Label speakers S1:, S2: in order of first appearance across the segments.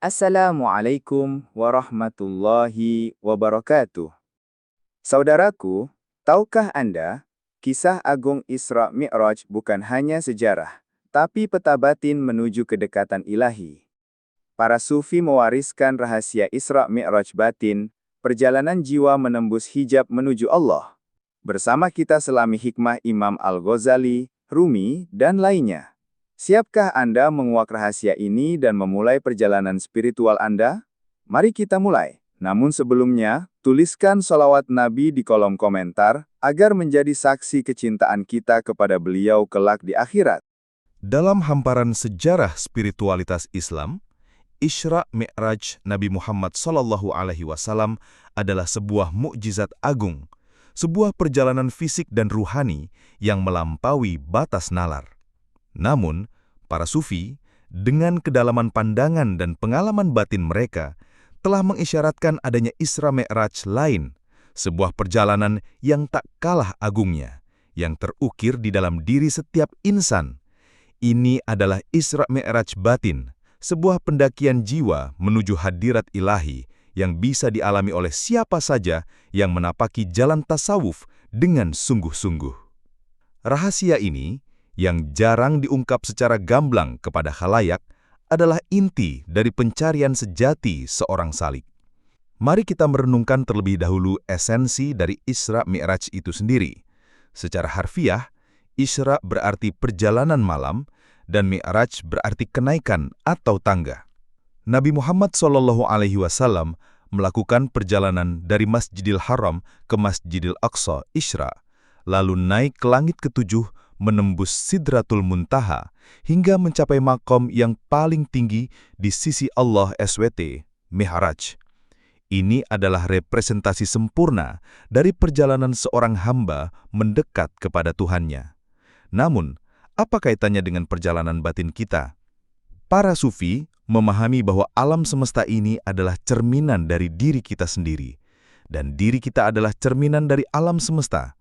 S1: Assalamualaikum warahmatullahi wabarakatuh. Saudaraku, tahukah Anda, kisah agung Isra Mi'raj bukan hanya sejarah, tapi peta batin menuju kedekatan ilahi. Para sufi mewariskan rahasia Isra Mi'raj batin, perjalanan jiwa menembus hijab menuju Allah. Bersama kita selami hikmah Imam Al-Ghazali, Rumi, dan lainnya. Siapkah Anda menguak rahasia ini dan memulai perjalanan spiritual Anda? Mari kita mulai. Namun sebelumnya, tuliskan sholawat Nabi di kolom komentar, agar menjadi saksi kecintaan kita kepada beliau kelak di akhirat.
S2: Dalam hamparan sejarah spiritualitas Islam, Isra Mi'raj Nabi Muhammad SAW adalah sebuah mukjizat agung, sebuah perjalanan fisik dan ruhani yang melampaui batas nalar. Namun, para sufi, dengan kedalaman pandangan dan pengalaman batin mereka, telah mengisyaratkan adanya Isra Mi'raj lain, sebuah perjalanan yang tak kalah agungnya, yang terukir di dalam diri setiap insan. Ini adalah Isra Mi'raj batin, sebuah pendakian jiwa menuju hadirat ilahi yang bisa dialami oleh siapa saja yang menapaki jalan tasawuf dengan sungguh-sungguh. Rahasia ini, yang jarang diungkap secara gamblang kepada khalayak, adalah inti dari pencarian sejati seorang salik. Mari kita merenungkan terlebih dahulu esensi dari Isra Mi'raj itu sendiri. Secara harfiah, Isra berarti perjalanan malam, dan Mi'raj berarti kenaikan atau tangga. Nabi Muhammad SAW melakukan perjalanan dari Masjidil Haram ke Masjidil Aqsa, Isra, lalu naik ke langit ketujuh, menembus Sidratul Muntaha, hingga mencapai makom yang paling tinggi di sisi Allah SWT, Mi'raj. Ini adalah representasi sempurna dari perjalanan seorang hamba mendekat kepada Tuhannya. Namun, apa kaitannya dengan perjalanan batin kita? Para sufi memahami bahwa alam semesta ini adalah cerminan dari diri kita sendiri, dan diri kita adalah cerminan dari alam semesta.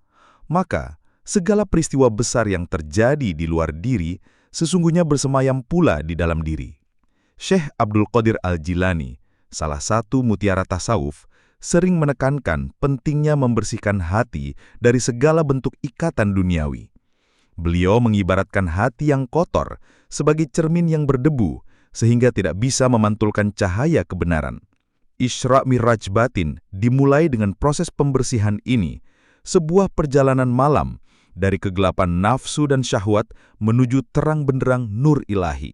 S2: Maka, segala peristiwa besar yang terjadi di luar diri sesungguhnya bersemayam pula di dalam diri. Syekh Abdul Qadir Al-Jilani, salah satu mutiara tasawuf, sering menekankan pentingnya membersihkan hati dari segala bentuk ikatan duniawi. Beliau mengibaratkan hati yang kotor sebagai cermin yang berdebu, sehingga tidak bisa memantulkan cahaya kebenaran. Isra Mi'raj batin dimulai dengan proses pembersihan ini, sebuah perjalanan malam dari kegelapan nafsu dan syahwat menuju terang benderang nur ilahi.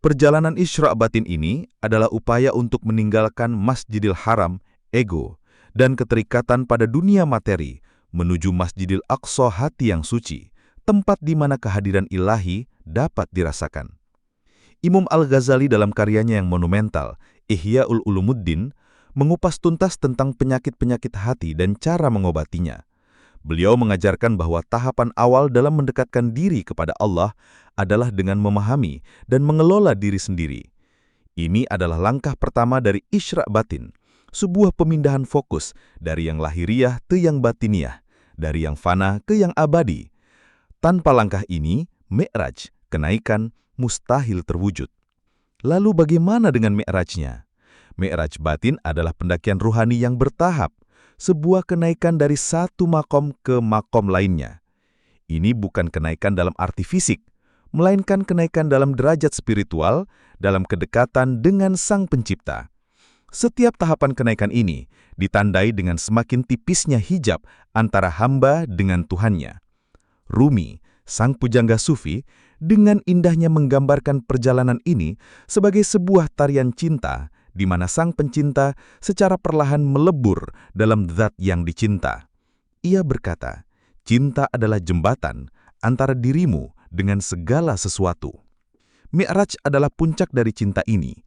S2: Perjalanan Isra batin ini adalah upaya untuk meninggalkan Masjidil Haram, ego, dan keterikatan pada dunia materi, menuju Masjidil Aqsa hati yang suci, tempat di mana kehadiran ilahi dapat dirasakan. Imam Al-Ghazali dalam karyanya yang monumental, Ihya'ul Ulumuddin, mengupas tuntas tentang penyakit-penyakit hati dan cara mengobatinya. Beliau mengajarkan bahwa tahapan awal dalam mendekatkan diri kepada Allah adalah dengan memahami dan mengelola diri sendiri. Ini adalah langkah pertama dari Isra batin, sebuah pemindahan fokus dari yang lahiriah ke yang batiniah, dari yang fana ke yang abadi. Tanpa langkah ini, Mi'raj, kenaikan, mustahil terwujud. Lalu bagaimana dengan Mi'rajnya? Mi'raj batin adalah pendakian ruhani yang bertahap, sebuah kenaikan dari satu makom ke makom lainnya. Ini bukan kenaikan dalam arti fisik, melainkan kenaikan dalam derajat spiritual, dalam kedekatan dengan Sang Pencipta. Setiap tahapan kenaikan ini ditandai dengan semakin tipisnya hijab antara hamba dengan Tuhannya. Rumi, sang pujangga sufi, dengan indahnya menggambarkan perjalanan ini sebagai sebuah tarian cinta di mana sang pencinta secara perlahan melebur dalam zat yang dicinta. Ia berkata, cinta adalah jembatan antara dirimu dengan segala sesuatu. Mi'raj adalah puncak dari cinta ini,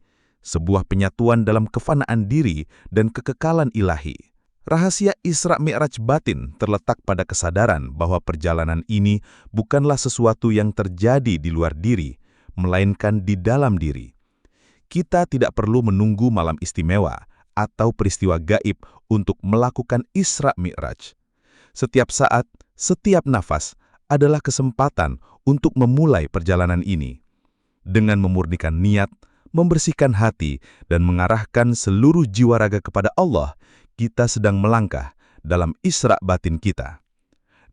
S2: sebuah penyatuan dalam kefanaan diri dan kekekalan ilahi. Rahasia Isra Mi'raj batin terletak pada kesadaran bahwa perjalanan ini bukanlah sesuatu yang terjadi di luar diri, melainkan di dalam diri. Kita tidak perlu menunggu malam istimewa atau peristiwa gaib untuk melakukan Isra Mi'raj. Setiap saat, setiap nafas adalah kesempatan untuk memulai perjalanan ini. Dengan memurnikan niat, membersihkan hati, dan mengarahkan seluruh jiwa raga kepada Allah, kita sedang melangkah dalam Isra batin kita.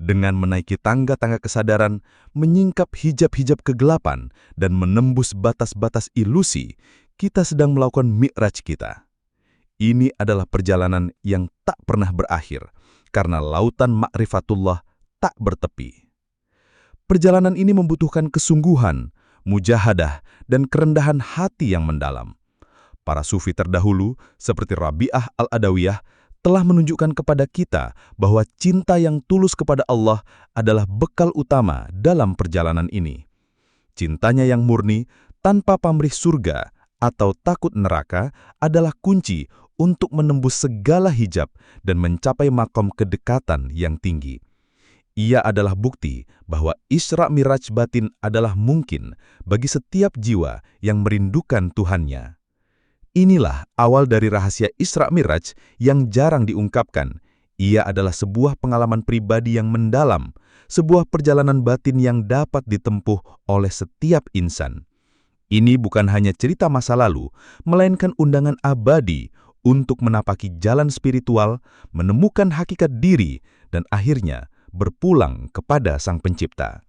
S2: Dengan menaiki tangga-tangga kesadaran, menyingkap hijab-hijab kegelapan, dan menembus batas-batas ilusi, kita sedang melakukan mi'raj kita. Ini adalah perjalanan yang tak pernah berakhir, karena lautan ma'rifatullah tak bertepi. Perjalanan ini membutuhkan kesungguhan, mujahadah, dan kerendahan hati yang mendalam. Para sufi terdahulu, seperti Rabi'ah al-Adawiyah, telah menunjukkan kepada kita bahwa cinta yang tulus kepada Allah adalah bekal utama dalam perjalanan ini. Cintanya yang murni, tanpa pamrih surga atau takut neraka, adalah kunci untuk menembus segala hijab dan mencapai makom kedekatan yang tinggi. Ia adalah bukti bahwa Isra Miraj batin adalah mungkin bagi setiap jiwa yang merindukan Tuhannya. Inilah awal dari rahasia Isra Miraj yang jarang diungkapkan. Ia adalah sebuah pengalaman pribadi yang mendalam, sebuah perjalanan batin yang dapat ditempuh oleh setiap insan. Ini bukan hanya cerita masa lalu, melainkan undangan abadi untuk menapaki jalan spiritual, menemukan hakikat diri, dan akhirnya berpulang kepada Sang Pencipta.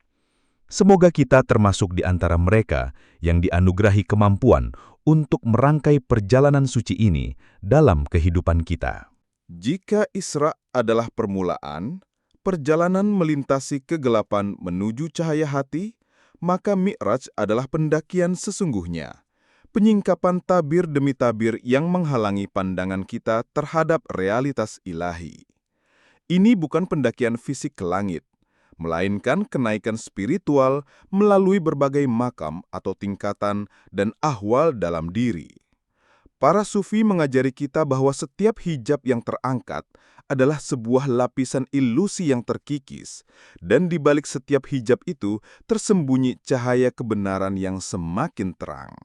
S2: Semoga kita termasuk di antara mereka yang dianugerahi kemampuan untuk merangkai perjalanan suci ini dalam kehidupan kita.
S3: Jika Isra adalah permulaan, perjalanan melintasi kegelapan menuju cahaya hati, maka Mi'raj adalah pendakian sesungguhnya, penyingkapan tabir demi tabir yang menghalangi pandangan kita terhadap realitas ilahi. Ini bukan pendakian fisik ke langit, melainkan kenaikan spiritual melalui berbagai makam atau tingkatan dan ahwal dalam diri. Para sufi mengajari kita bahwa setiap hijab yang terangkat adalah sebuah lapisan ilusi yang terkikis, dan di balik setiap hijab itu tersembunyi cahaya kebenaran yang semakin terang.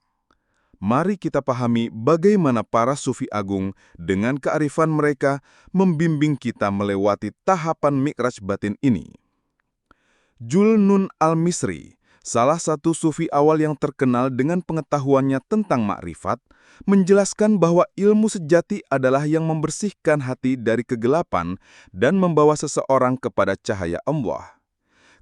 S3: Mari kita pahami bagaimana para sufi agung dengan kearifan mereka membimbing kita melewati tahapan mi'raj batin ini. Julnun al-Misri, salah satu sufi awal yang terkenal dengan pengetahuannya tentang makrifat, menjelaskan bahwa ilmu sejati adalah yang membersihkan hati dari kegelapan dan membawa seseorang kepada cahaya Allah.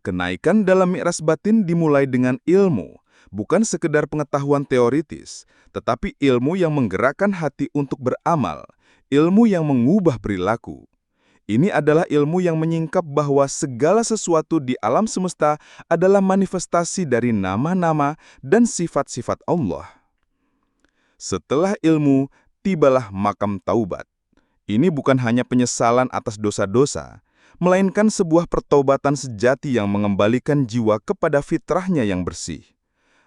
S3: Kenaikan dalam mi'raj batin dimulai dengan ilmu, bukan sekedar pengetahuan teoritis, tetapi ilmu yang menggerakkan hati untuk beramal, ilmu yang mengubah perilaku. Ini adalah ilmu yang menyingkap bahwa segala sesuatu di alam semesta adalah manifestasi dari nama-nama dan sifat-sifat Allah. Setelah ilmu, tibalah makam taubat. Ini bukan hanya penyesalan atas dosa-dosa, melainkan sebuah pertobatan sejati yang mengembalikan jiwa kepada fitrahnya yang bersih.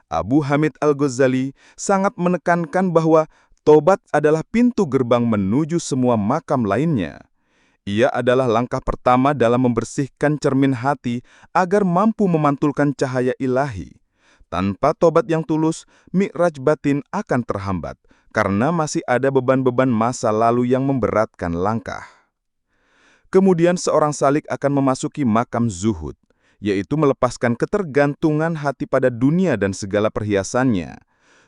S3: Abu Hamid Al-Ghazali sangat menekankan bahwa tobat adalah pintu gerbang menuju semua makam lainnya. Ia adalah langkah pertama dalam membersihkan cermin hati agar mampu memantulkan cahaya ilahi. Tanpa tobat yang tulus, mi'raj batin akan terhambat karena masih ada beban-beban masa lalu yang memberatkan langkah. Kemudian seorang salik akan memasuki makam zuhud, yaitu melepaskan ketergantungan hati pada dunia dan segala perhiasannya.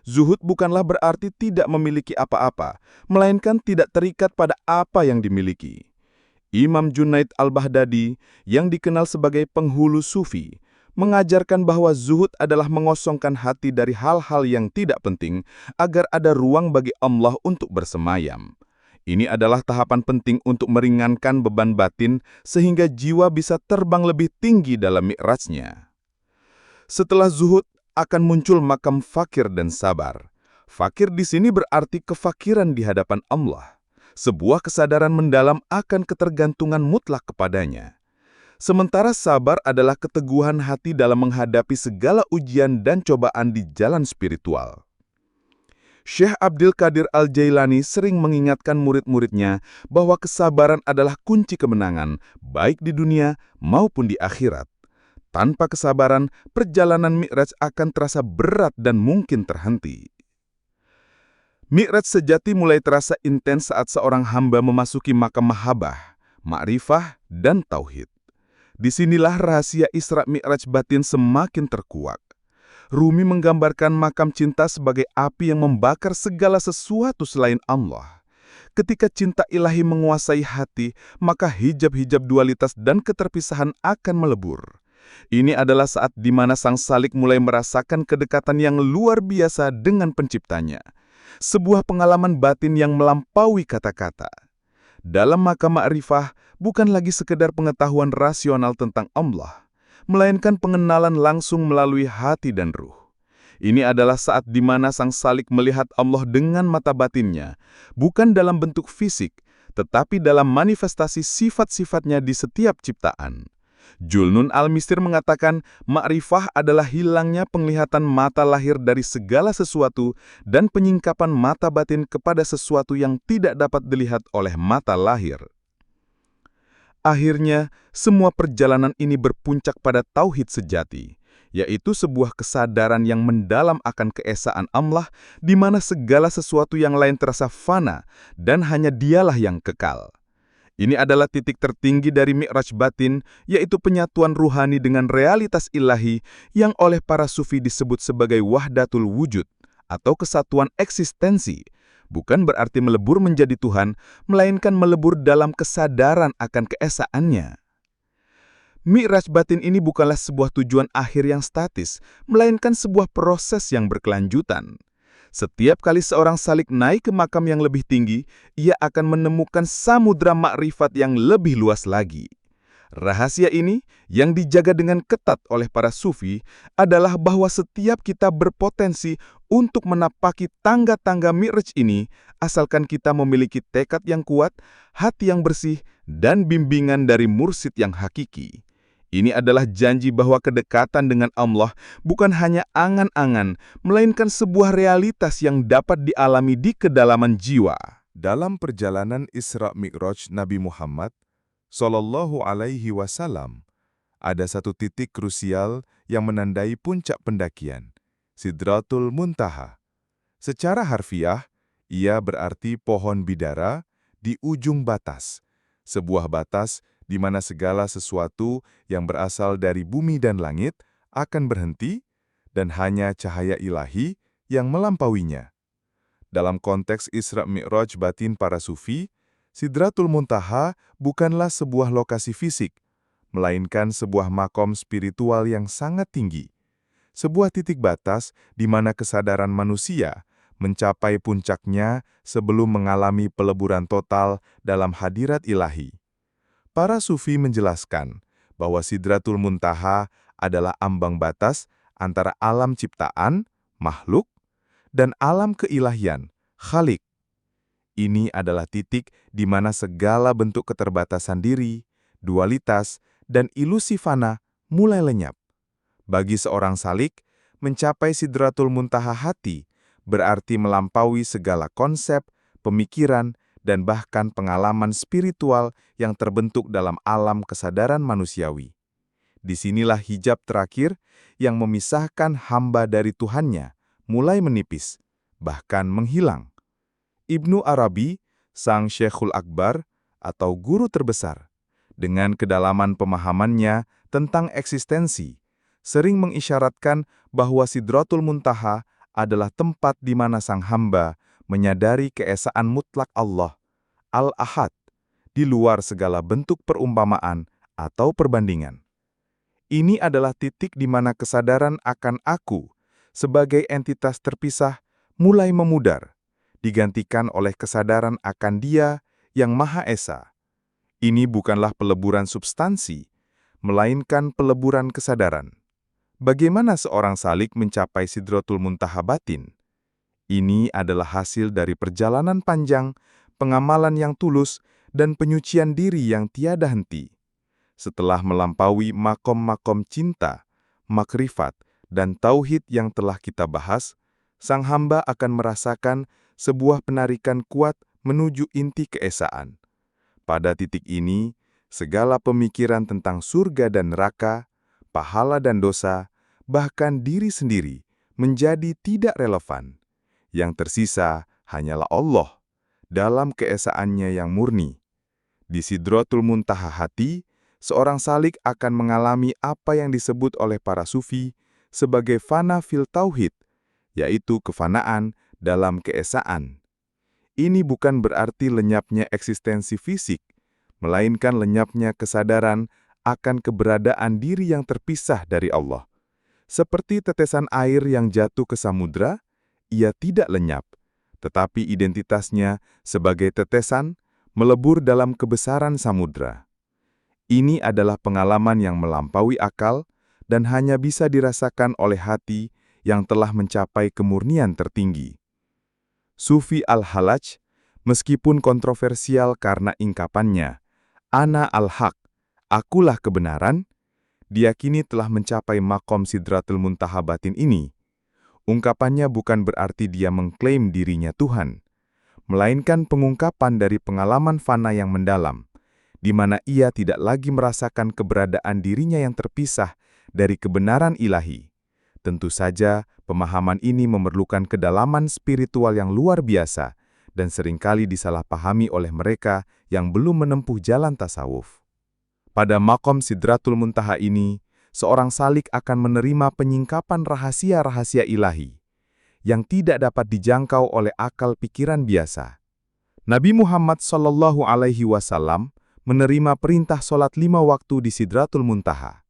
S3: Zuhud bukanlah berarti tidak memiliki apa-apa, melainkan tidak terikat pada apa yang dimiliki. Imam Junaid al-Baghdadi, yang dikenal sebagai penghulu sufi, mengajarkan bahwa zuhud adalah mengosongkan hati dari hal-hal yang tidak penting agar ada ruang bagi Allah untuk bersemayam. Ini adalah tahapan penting untuk meringankan beban batin sehingga jiwa bisa terbang lebih tinggi dalam mi'rajnya. Setelah zuhud akan muncul makam fakir dan sabar. Fakir di sini berarti kefakiran di hadapan Allah. Sebuah kesadaran mendalam akan ketergantungan mutlak kepadanya. Sementara sabar adalah keteguhan hati dalam menghadapi segala ujian dan cobaan di jalan spiritual. Syekh Abdul Qadir Al-Jailani sering mengingatkan murid-muridnya bahwa kesabaran adalah kunci kemenangan, baik di dunia maupun di akhirat. Tanpa kesabaran, perjalanan mi'raj akan terasa berat dan mungkin terhenti. Mi'raj sejati mulai terasa intens saat seorang hamba memasuki makam mahabbah, ma'rifah, dan tauhid. Disinilah rahasia Isra Mi'raj batin semakin terkuak. Rumi menggambarkan makam cinta sebagai api yang membakar segala sesuatu selain Allah. Ketika cinta ilahi menguasai hati, maka hijab-hijab dualitas dan keterpisahan akan melebur. Ini adalah saat di mana sang salik mulai merasakan kedekatan yang luar biasa dengan penciptanya. Sebuah pengalaman batin yang melampaui kata-kata. Dalam makam ma'rifah, bukan lagi sekedar pengetahuan rasional tentang Allah, melainkan pengenalan langsung melalui hati dan ruh. Ini adalah saat di mana sang salik melihat Allah dengan mata batinnya, bukan dalam bentuk fisik, tetapi dalam manifestasi sifat-sifatnya di setiap ciptaan. Julnun Al-Mistir mengatakan, ma'rifah adalah hilangnya penglihatan mata lahir dari segala sesuatu dan penyingkapan mata batin kepada sesuatu yang tidak dapat dilihat oleh mata lahir. Akhirnya, semua perjalanan ini berpuncak pada tauhid sejati, yaitu sebuah kesadaran yang mendalam akan keesaan Allah di mana segala sesuatu yang lain terasa fana dan hanya Dialah yang kekal. Ini adalah titik tertinggi dari mi'raj batin, yaitu penyatuan ruhani dengan realitas ilahi yang oleh para sufi disebut sebagai wahdatul wujud atau kesatuan eksistensi. Bukan berarti melebur menjadi Tuhan, melainkan melebur dalam kesadaran akan keesaannya. Mi'raj batin ini bukanlah sebuah tujuan akhir yang statis, melainkan sebuah proses yang berkelanjutan. Setiap kali seorang salik naik ke makam yang lebih tinggi, ia akan menemukan samudra makrifat yang lebih luas lagi. Rahasia ini, yang dijaga dengan ketat oleh para sufi, adalah bahwa setiap kita berpotensi untuk menapaki tangga-tangga mi'raj ini, asalkan kita memiliki tekad yang kuat, hati yang bersih, dan bimbingan dari mursyid yang hakiki. Ini adalah janji bahwa kedekatan dengan Allah bukan hanya angan-angan, melainkan sebuah realitas yang dapat dialami di kedalaman jiwa.
S2: Dalam perjalanan Isra Mi'raj Nabi Muhammad Sallallahu Alaihi Wasallam, ada satu titik krusial yang menandai puncak pendakian, Sidratul Muntaha. Secara harfiah, ia berarti pohon bidara di ujung batas, sebuah batas di mana segala sesuatu yang berasal dari bumi dan langit akan berhenti dan hanya cahaya ilahi yang melampauinya. Dalam konteks Isra Mi'raj batin para sufi, Sidratul Muntaha bukanlah sebuah lokasi fisik, melainkan sebuah makom spiritual yang sangat tinggi. Sebuah titik batas di mana kesadaran manusia mencapai puncaknya sebelum mengalami peleburan total dalam hadirat ilahi. Para sufi menjelaskan bahwa Sidratul Muntaha adalah ambang batas antara alam ciptaan, makhluk, dan alam keilahian, Khalik. Ini adalah titik di mana segala bentuk keterbatasan diri, dualitas, dan ilusi fana mulai lenyap. Bagi seorang salik, mencapai Sidratul Muntaha hati berarti melampaui segala konsep, pemikiran, dan bahkan pengalaman spiritual yang terbentuk dalam alam kesadaran manusiawi. Disinilah hijab terakhir yang memisahkan hamba dari Tuhannya mulai menipis, bahkan menghilang. Ibnu Arabi, sang Syekhul Akbar atau guru terbesar, dengan kedalaman pemahamannya tentang eksistensi, sering mengisyaratkan bahwa Sidratul Muntaha adalah tempat di mana sang hamba menyadari keesaan mutlak Allah, Al-Ahad, di luar segala bentuk perumpamaan atau perbandingan. Ini adalah titik di mana kesadaran akan aku sebagai entitas terpisah mulai memudar, digantikan oleh kesadaran akan Dia yang Maha Esa. Ini bukanlah peleburan substansi, melainkan peleburan kesadaran. Bagaimana seorang salik mencapai Sidratul Muntaha batin? Ini adalah hasil dari perjalanan panjang, pengamalan yang tulus, dan penyucian diri yang tiada henti. Setelah melampaui makom-makom cinta, makrifat, dan tauhid yang telah kita bahas, sang hamba akan merasakan sebuah penarikan kuat menuju inti keesaan. Pada titik ini, segala pemikiran tentang surga dan neraka, pahala dan dosa, bahkan diri sendiri menjadi tidak relevan. Yang tersisa hanyalah Allah dalam keesaannya yang murni. Di Sidratul Muntaha hati, seorang salik akan mengalami apa yang disebut oleh para sufi
S3: sebagai fana fil tauhid, yaitu kefanaan dalam keesaan. Ini bukan berarti lenyapnya eksistensi fisik, melainkan lenyapnya kesadaran akan keberadaan diri yang terpisah dari Allah. Seperti tetesan air yang jatuh ke samudra, ia tidak lenyap, tetapi identitasnya sebagai tetesan melebur dalam kebesaran samudra. Ini adalah pengalaman yang melampaui akal dan hanya bisa dirasakan oleh hati yang telah mencapai kemurnian tertinggi. Sufi Al-Halaj, meskipun kontroversial karena ingkapannya, Ana al-Haq, akulah kebenaran, diyakini telah mencapai makom Sidratul Muntaha batin ini. Ungkapannya bukan berarti dia mengklaim dirinya Tuhan, melainkan pengungkapan dari pengalaman fana yang mendalam, di mana ia tidak lagi merasakan keberadaan dirinya yang terpisah dari kebenaran ilahi. Tentu saja, pemahaman ini memerlukan kedalaman spiritual yang luar biasa dan seringkali disalahpahami oleh mereka yang belum menempuh jalan tasawuf. Pada makom Sidratul Muntaha ini, seorang salik akan menerima penyingkapan rahasia-rahasia ilahi yang tidak dapat dijangkau oleh akal pikiran biasa. Nabi Muhammad SAW menerima perintah sholat 5 waktu di Sidratul Muntaha.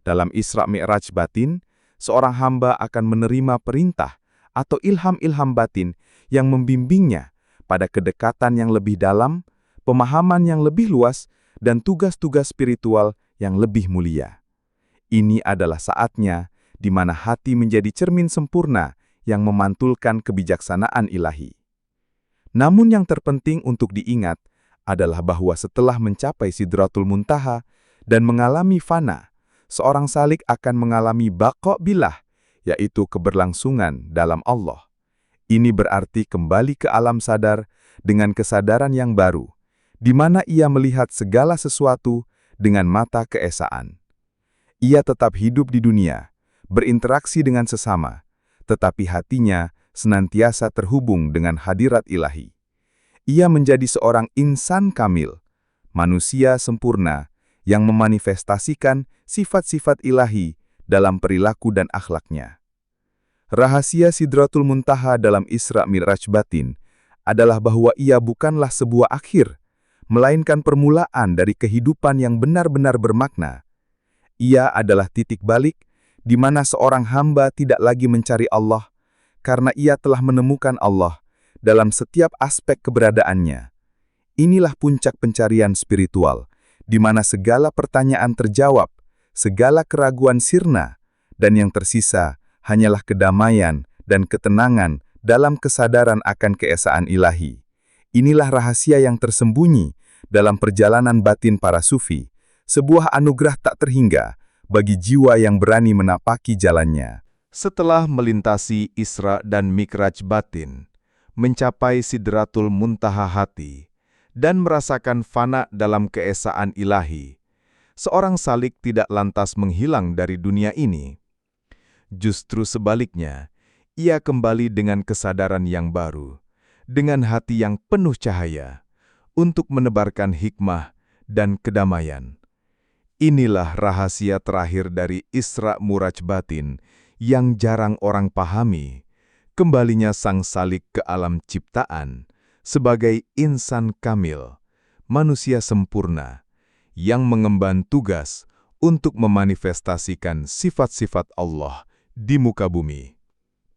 S3: Dalam Isra Mi'raj batin, seorang hamba akan menerima perintah atau ilham-ilham batin yang membimbingnya pada kedekatan yang lebih dalam, pemahaman yang lebih luas, dan tugas-tugas spiritual yang lebih mulia. Ini adalah saatnya di mana hati menjadi cermin sempurna yang memantulkan kebijaksanaan ilahi. Namun yang terpenting untuk diingat adalah bahwa setelah mencapai Sidratul Muntaha dan mengalami fana, seorang salik akan mengalami baqa' billah, yaitu keberlangsungan dalam Allah. Ini berarti kembali ke alam sadar dengan kesadaran yang baru, di mana ia melihat segala sesuatu dengan mata keesaan. Ia tetap hidup di dunia, berinteraksi dengan sesama, tetapi hatinya senantiasa terhubung dengan hadirat ilahi. Ia menjadi seorang insan kamil, manusia sempurna, yang memanifestasikan sifat-sifat ilahi dalam perilaku dan akhlaknya. Rahasia Sidratul Muntaha dalam Isra Mi'raj batin adalah bahwa ia bukanlah sebuah akhir, melainkan permulaan dari kehidupan yang benar-benar bermakna. Ia adalah titik balik di mana seorang hamba tidak lagi mencari Allah, karena ia telah menemukan Allah dalam setiap aspek keberadaannya. Inilah puncak pencarian spiritual, di mana segala pertanyaan terjawab, segala keraguan sirna, dan yang tersisa hanyalah kedamaian dan ketenangan dalam kesadaran akan keesaan ilahi. Inilah rahasia yang tersembunyi dalam perjalanan batin para sufi, sebuah anugerah tak terhingga bagi jiwa yang berani menapaki jalannya. Setelah melintasi Isra dan Mi'raj batin, mencapai Sidratul Muntaha hati, dan merasakan fana dalam keesaan ilahi, seorang salik tidak lantas menghilang dari dunia ini. Justru sebaliknya, ia kembali dengan kesadaran yang baru, dengan hati yang penuh cahaya, untuk menebarkan hikmah dan kedamaian. Inilah rahasia terakhir dari Isra Mi'raj batin yang jarang orang pahami, kembalinya sang salik ke alam ciptaan, sebagai insan kamil, manusia sempurna, yang mengemban tugas untuk memanifestasikan sifat-sifat Allah di muka bumi.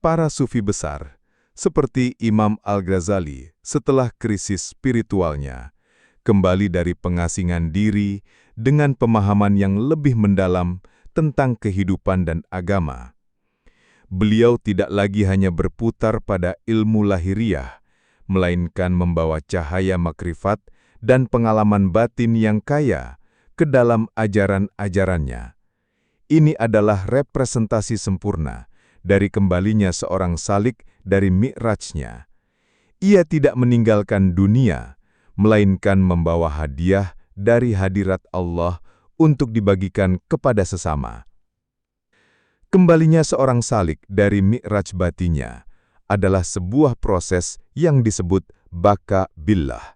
S3: Para sufi besar, seperti Imam Al-Ghazali setelah krisis spiritualnya, kembali dari pengasingan diri dengan pemahaman yang lebih mendalam tentang kehidupan dan agama. Beliau tidak lagi hanya berputar pada ilmu lahiriah, melainkan membawa cahaya makrifat dan pengalaman batin yang kaya ke dalam ajaran-ajarannya. Ini adalah representasi sempurna dari kembalinya seorang salik dari mi'rajnya. Ia tidak meninggalkan dunia, melainkan membawa hadiah dari hadirat Allah untuk dibagikan kepada sesama. Kembalinya seorang salik dari mi'raj batinnya adalah sebuah proses yang disebut baqa' billah,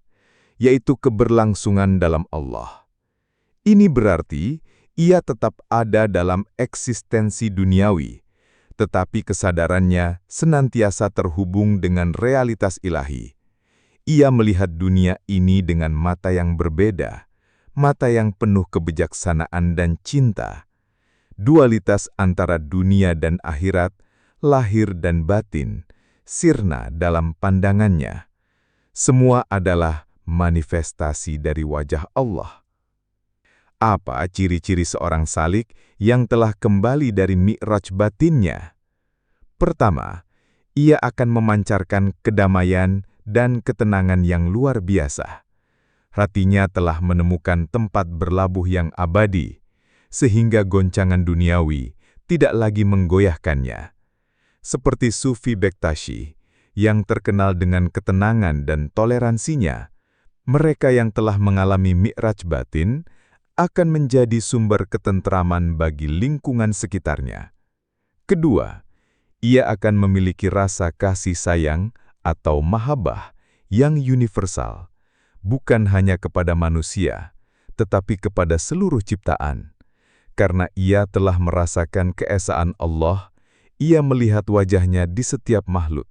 S3: yaitu keberlangsungan dalam Allah. Ini berarti
S2: Ia tetap ada dalam eksistensi duniawi, tetapi kesadarannya senantiasa terhubung dengan realitas ilahi. Ia melihat dunia ini dengan mata yang berbeda, mata yang penuh kebijaksanaan dan cinta. Dualitas antara dunia dan akhirat, lahir dan batin, sirna dalam pandangannya. Semua adalah manifestasi dari wajah Allah. Apa ciri-ciri seorang salik yang telah kembali dari mi'raj batinnya? Pertama, ia akan memancarkan kedamaian dan ketenangan yang luar biasa. Hatinya telah menemukan tempat berlabuh yang abadi, sehingga goncangan duniawi tidak lagi menggoyahkannya. Seperti Sufi Bektashi, yang terkenal dengan ketenangan dan toleransinya, mereka yang telah mengalami mi'raj batin akan menjadi sumber ketentraman bagi lingkungan sekitarnya. Kedua, ia akan memiliki rasa kasih sayang atau mahabbah yang universal, bukan hanya kepada manusia, tetapi kepada seluruh ciptaan. Karena ia telah merasakan keesaan Allah, ia melihat wajahnya di setiap makhluk.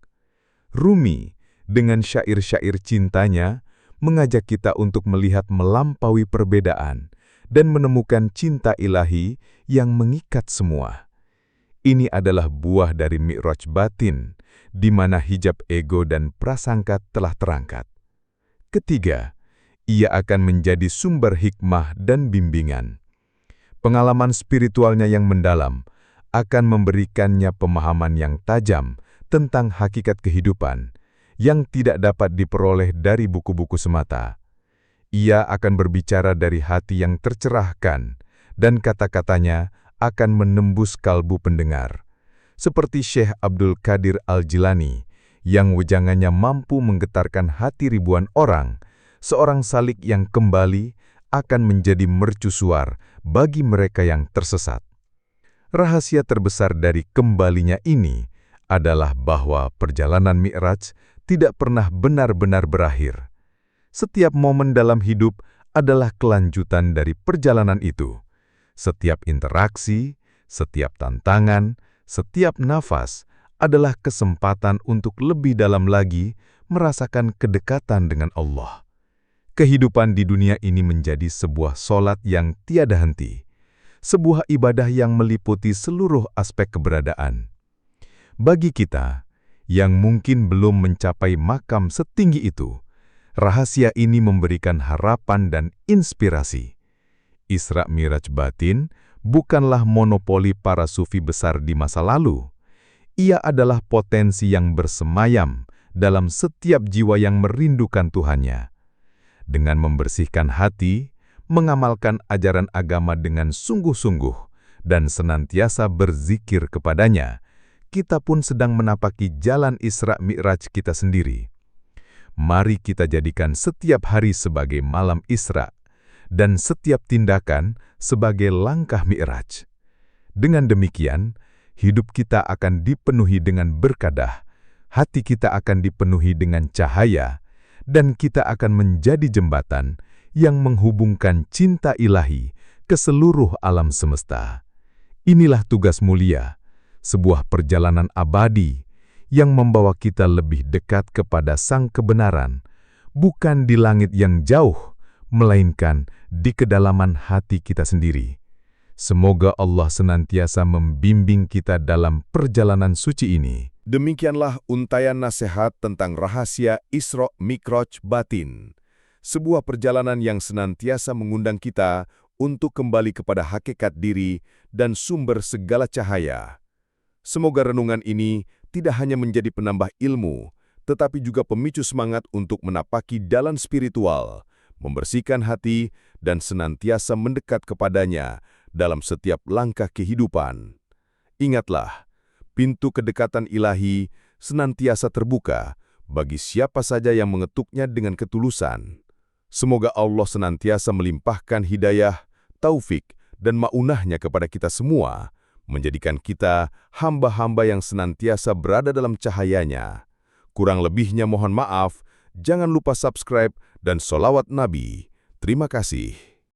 S2: Rumi, dengan syair-syair cintanya, mengajak kita untuk melihat melampaui perbedaan dan menemukan cinta ilahi yang mengikat semua. Ini adalah buah dari mi'raj batin, di mana hijab ego dan prasangka telah terangkat. Ketiga, ia akan menjadi sumber hikmah dan bimbingan. Pengalaman spiritualnya yang mendalam akan memberikannya pemahaman yang tajam tentang hakikat kehidupan yang tidak dapat diperoleh dari buku-buku semata. Ia akan berbicara dari hati yang tercerahkan, dan kata-katanya akan menembus kalbu pendengar. Seperti Syekh Abdul Qadir Al-Jilani, yang wejangannya mampu menggetarkan hati ribuan orang, seorang salik yang kembali akan menjadi mercusuar bagi mereka yang tersesat. Rahasia terbesar dari kembalinya ini adalah bahwa perjalanan mi'raj tidak pernah benar-benar berakhir. Setiap momen dalam hidup adalah kelanjutan dari perjalanan itu. Setiap interaksi, setiap tantangan, setiap nafas adalah kesempatan untuk lebih dalam lagi merasakan kedekatan dengan Allah. Kehidupan di dunia ini menjadi sebuah solat yang tiada henti, sebuah ibadah yang meliputi seluruh aspek keberadaan. Bagi kita, yang mungkin belum mencapai makam setinggi itu, rahasia ini memberikan harapan dan inspirasi. Isra Mi'raj batin bukanlah monopoli para sufi besar di masa lalu. Ia adalah potensi yang bersemayam dalam setiap jiwa yang merindukan Tuhannya. Dengan membersihkan hati, mengamalkan ajaran agama dengan sungguh-sungguh, dan senantiasa berzikir kepadanya, kita pun sedang menapaki jalan Isra Mi'raj kita sendiri. Mari kita jadikan setiap hari sebagai malam Isra, dan setiap tindakan sebagai langkah Mi'raj. Dengan demikian, hidup kita akan dipenuhi dengan berkah, hati kita akan dipenuhi dengan cahaya, dan kita akan menjadi jembatan yang menghubungkan cinta ilahi ke seluruh alam semesta. Inilah tugas mulia, sebuah perjalanan abadi yang membawa kita lebih dekat kepada Sang Kebenaran, bukan di langit yang jauh, melainkan di kedalaman hati kita sendiri. Semoga Allah senantiasa membimbing kita dalam perjalanan suci ini.
S3: Demikianlah untaian nasihat tentang rahasia Isra Mi'raj batin. Sebuah perjalanan yang senantiasa mengundang kita untuk kembali kepada hakikat diri dan sumber segala cahaya. Semoga renungan ini tidak hanya menjadi penambah ilmu, tetapi juga pemicu semangat untuk menapaki jalan spiritual, membersihkan hati, dan senantiasa mendekat kepadanya dalam setiap langkah kehidupan. Ingatlah, pintu kedekatan ilahi senantiasa terbuka bagi siapa saja yang mengetuknya dengan ketulusan. Semoga Allah senantiasa melimpahkan hidayah, taufik, dan ma'unahnya kepada kita semua, menjadikan kita hamba-hamba yang senantiasa berada dalam cahayanya. Kurang lebihnya mohon maaf, jangan lupa subscribe dan sholawat Nabi. Terima kasih.